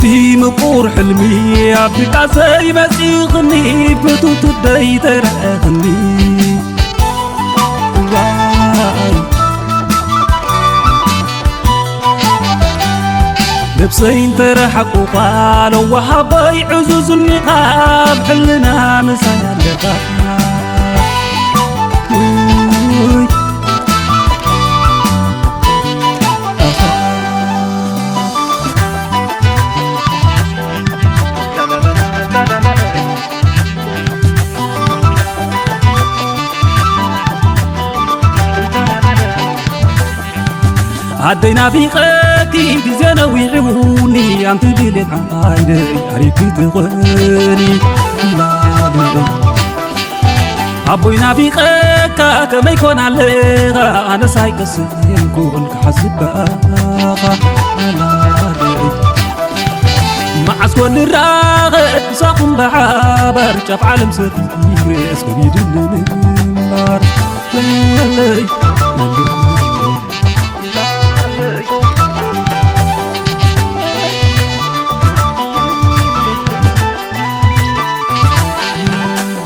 أبتي مقور حلمي أبتك عسي مسيخني بتوت الدي ترهني لبسين ترحقوا قالوا وحبي عزوز النقاب حلنا مسايا اللقاء عدينا في قاكي بزانا ويعوني أنت بلي عايدي عليك تغني عبوينا في قاكا كما يكون عليها أنا سايقس يكون كحسبها مع سكون الراغب ساقم بعابر شاف عالم ستيري اسكبي دلني النار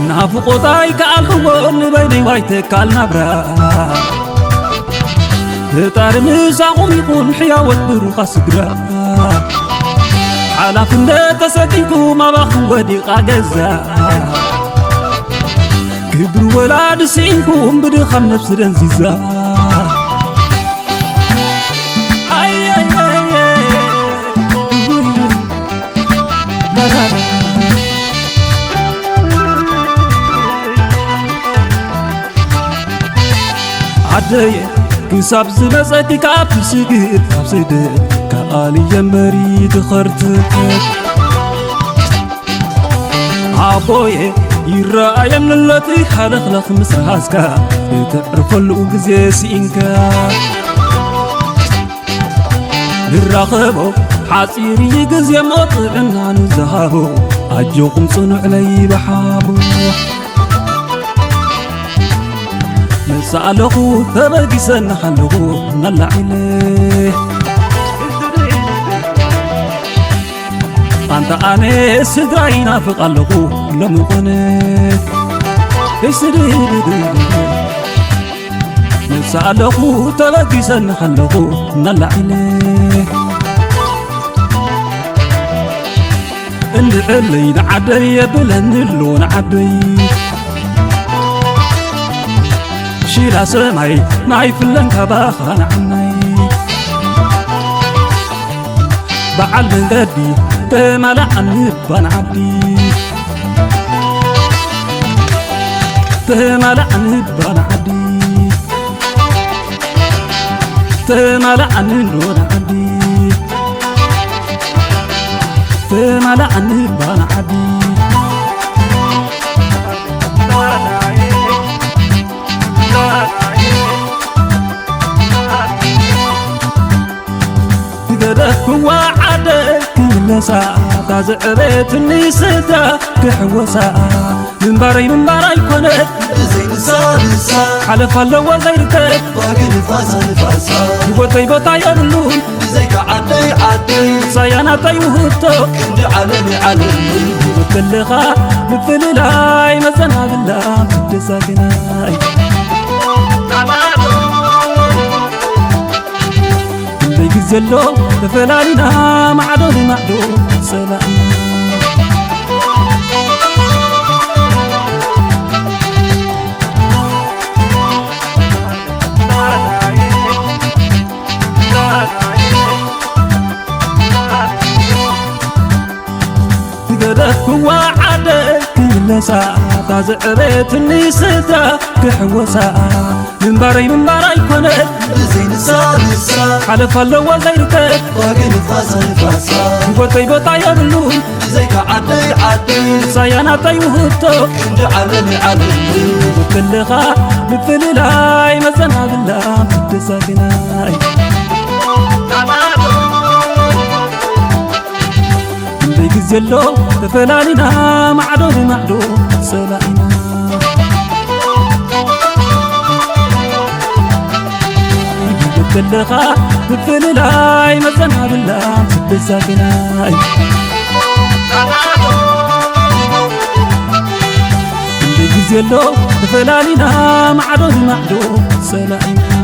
نافقوتاي كالخون بيني وايتك كالنبرا تار مساقم يكون حياوة بروخ سقرا على فندق تسكيكو ما باخو ودي قاقزا كبر ولاد سينكم بدخم نفس رنزيزا عدايا كساب زمزتي كاب سجير كاب سيدي كالي يمري تخرتك عبويا يرأي من التي خلق مسرحاسكا تعرف الوقزي سينكا للرقبو حاسيري يقزي مطعنا نزهابو أجوكم صنع لي بحابو سألقو ثبقي سنحلقو نلع إليه أنت أنا سدري نافق اللقو لمقنك سألقو ثبقي سنحلقو نلع إليه اللي نعدي بلن اللون عدي شيلا سماي ناي فلن كباخان عني بعل من قدي تملع النبان عبدي تملع النبان عبدي تملع النور عبدي تملع النبان عبدي وعدك كل ساعة زعبت النساء كحوسا من بري كنت زين سالسا حلف الله وزيرتك باقي الفاسا بوتي يرلون زيك عدي سيانا وهبتو كندي علمي وكلها مثل لاي مزنا بالله كنت ساكناي زلو تفلالنا معدو سلام تقدك وعدك كل ساعة زعبت النساء كحوسا من بري كنت زين سالسا حلف الله وزيرتك باقي الفاسا بوتي يرلون زيك عدي سيانا وهبتو كندي علمي وكلها مثل لاي مزنا بالله كنت ساكناي بيك زلو تفلالنا معدو سلامنا كلها مثل لاي مزنا بالله بالزاكنا اللي جزيلو تفلالينا معدو سلائنا